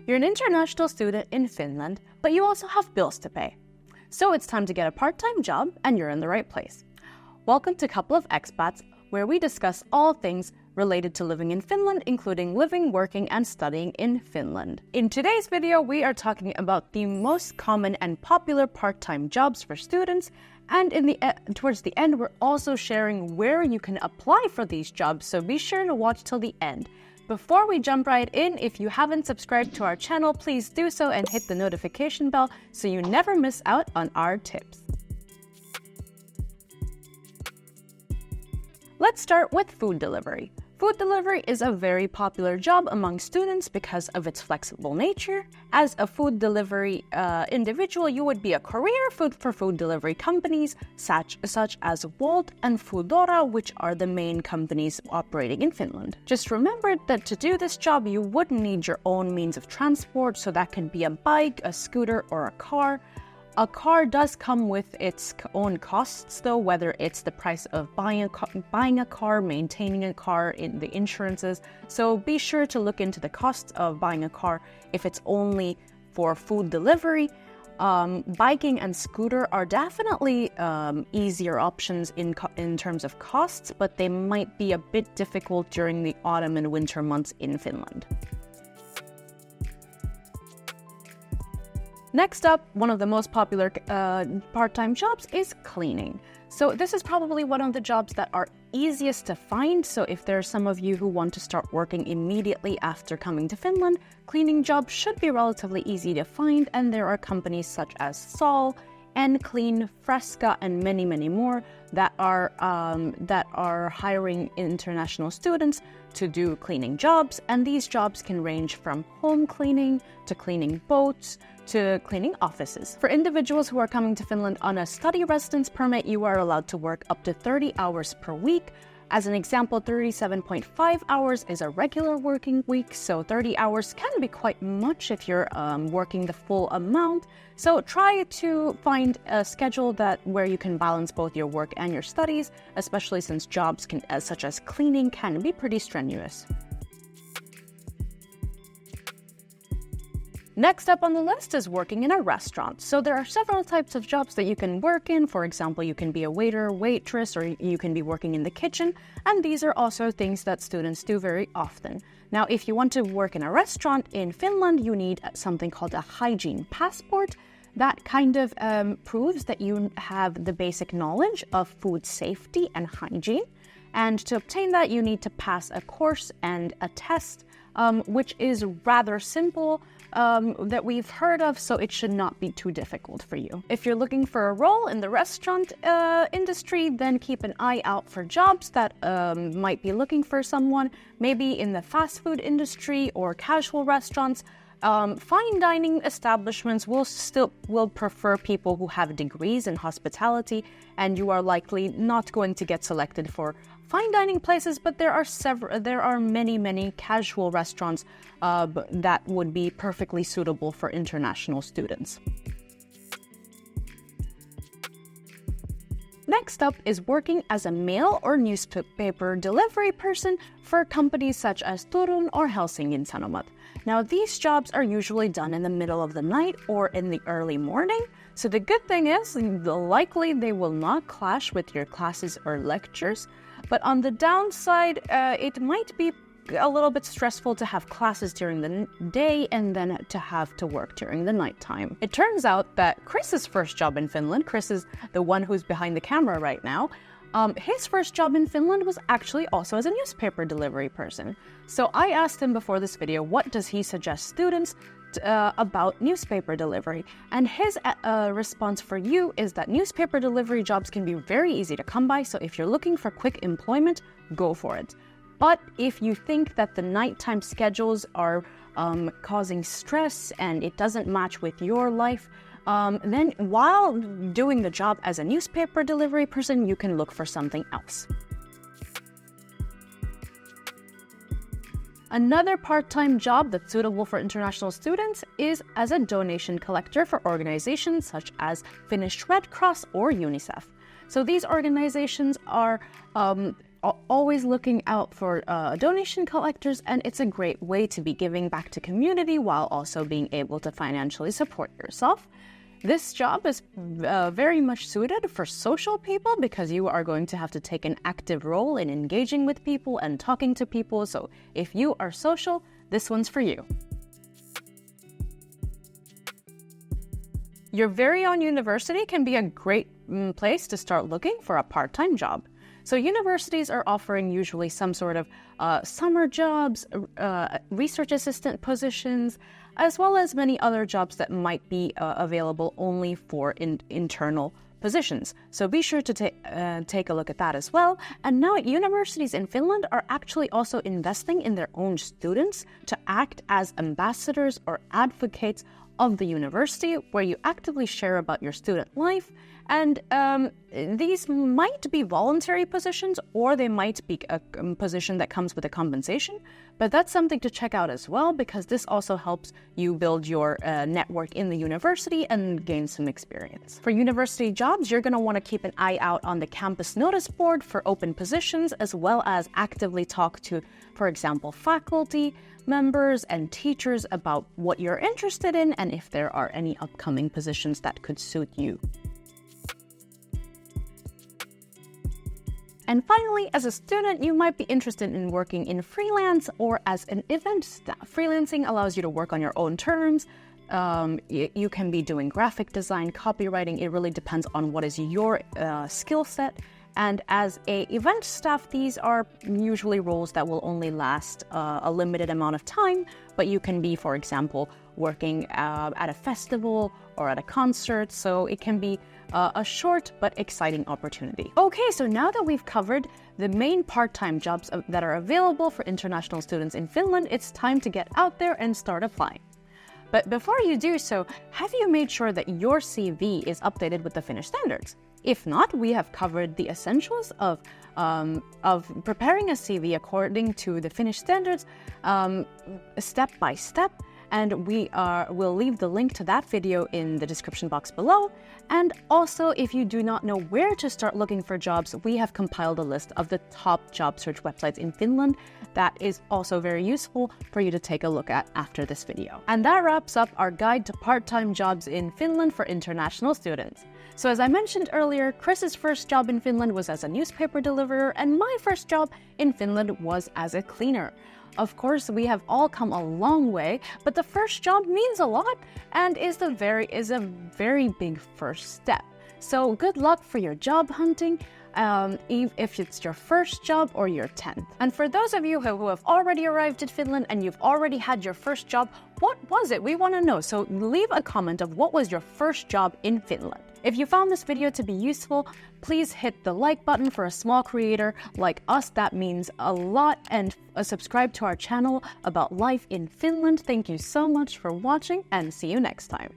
You're an international student in Finland, but you also have bills to pay. So it's time to get a part-time job, and you're in the right place. Welcome to Couple of Expats, where we discuss all things related to living in Finland, including living, working, and studying in Finland. In today's video, we are talking about the most common and popular part-time jobs for students, and towards the end, we're also sharing where you can apply for these jobs, so be sure to watch till the end. Before we jump right in, if you haven't subscribed to our channel, please do so and hit the notification bell so you never miss out on our tips. Let's start with food delivery. Food delivery is a very popular job among students because of its flexible nature. As a food delivery individual, you would be a courier for food delivery companies such as Wolt and Foodora, which are the main companies operating in Finland. Just remember that to do this job, you would need your own means of transport, so that can be a bike, a scooter, or a car. A car does come with its own costs, though, whether it's the price of buying a car, maintaining a car, in the insurances. So be sure to look into the costs of buying a car if it's only for food delivery. Biking and scooter are definitely easier options in terms of costs, but they might be a bit difficult during the autumn and winter months in Finland. Next up, one of the most popular part-time jobs is cleaning. So this is probably one of the jobs that are easiest to find. So if there are some of you who want to start working immediately after coming to Finland, cleaning jobs should be relatively easy to find. And there are companies such as Sol, Clean, Freska, and many more that are hiring international students to do cleaning jobs. And these jobs can range from home cleaning to cleaning boats to cleaning offices. For individuals who are coming to Finland on a study residence permit, you are allowed to work up to 30 hours per week. As an example, 37.5 hours is a regular working week, so 30 hours can be quite much if you're working the full amount. So try to find a schedule where you can balance both your work and your studies, especially since jobs such as cleaning can be pretty strenuous. Next up on the list is working in a restaurant. So there are several types of jobs that you can work in. For example, you can be a waiter, waitress, or you can be working in the kitchen. And these are also things that students do very often. Now, if you want to work in a restaurant in Finland, you need something called a hygiene passport. That kind of proves that you have the basic knowledge of food safety and hygiene. And to obtain that, you need to pass a course and a test, which is rather simple, that we've heard of, so it should not be too difficult for you. If you're looking for a role in the restaurant industry, then keep an eye out for jobs that might be looking for someone, maybe in the fast food industry or casual restaurants. Fine dining establishments will prefer people who have degrees in hospitality, and you are likely not going to get selected for fine dining places, but there are many casual restaurants that would be perfectly suitable for international students. Next up is working as a mail or newspaper delivery person for companies such as Turun or Helsingin Sanomat. Now, these jobs are usually done in the middle of the night or in the early morning. So the good thing is, likely they will not clash with your classes or lectures. But on the downside, it might be a little bit stressful to have classes during the day and then to have to work during the nighttime. It turns out that Chris's first job in Finland, Chris is the one who's behind the camera right now, his first job in Finland was actually also as a newspaper delivery person. So I asked him before this video, what does he suggest students about newspaper delivery? And his response for you is that newspaper delivery jobs can be very easy to come by, so if you're looking for quick employment, go for it. But if you think that the nighttime schedules are causing stress and it doesn't match with your life, then while doing the job as a newspaper delivery person, you can look for something else. Another part-time job that's suitable for international students is as a donation collector for organizations such as Finnish Red Cross or UNICEF. So these organizations are always looking out for donation collectors, and it's a great way to be giving back to community while also being able to financially support yourself. This job is very much suited for social people because you are going to have to take an active role in engaging with people and talking to people. So if you are social, this one's for you. Your very own university can be a great place to start looking for a part-time job. So universities are offering usually some sort of summer jobs, research assistant positions, as well as many other jobs that might be available only for internal positions. So be sure to take a look at that as well. And now universities in Finland are actually also investing in their own students to act as ambassadors or advocates of the university, where you actively share about your student life. And these might be voluntary positions, or they might be a position that comes with a compensation. But that's something to check out as well, because this also helps you build your network in the university and gain some experience. For university jobs, you're going to want to keep an eye out on the campus notice board for open positions, as well as actively talk to, for example, faculty members and teachers about what you're interested in and if there are any upcoming positions that could suit you. And finally, as a student, you might be interested in working in freelance or as an event staff. Freelancing allows you to work on your own terms. You can be doing graphic design, copywriting. It really depends on what is your skill set. And as a event staff, these are usually roles that will only last a limited amount of time, but you can be, for example, working at a festival or at a concert, so it can be a short but exciting opportunity. Okay, so now that we've covered the main part-time jobs that are available for international students in Finland, it's time to get out there and start applying. But before you do so, have you made sure that your CV is updated with the Finnish standards? If not, we have covered the essentials of preparing a CV according to the Finnish standards, step by step, and we'll leave the link to that video in the description box below. And also, if you do not know where to start looking for jobs, we have compiled a list of the top job search websites in Finland that is also very useful for you to take a look at after this video. And that wraps up our guide to part-time jobs in Finland for international students. So as I mentioned earlier, Chris's first job in Finland was as a newspaper deliverer, and my first job in Finland was as a cleaner. Of course, we have all come a long way, but the first job means a lot and is a very big first step. So good luck for your job hunting, if it's your first job or your 10th. And for those of you who have already arrived in Finland and you've already had your first job, what was it? We want to know. So leave a comment of what was your first job in Finland. If you found this video to be useful, please hit the like button. For a small creator like us, that means a lot, and subscribe to our channel about life in Finland. Thank you so much for watching, and see you next time.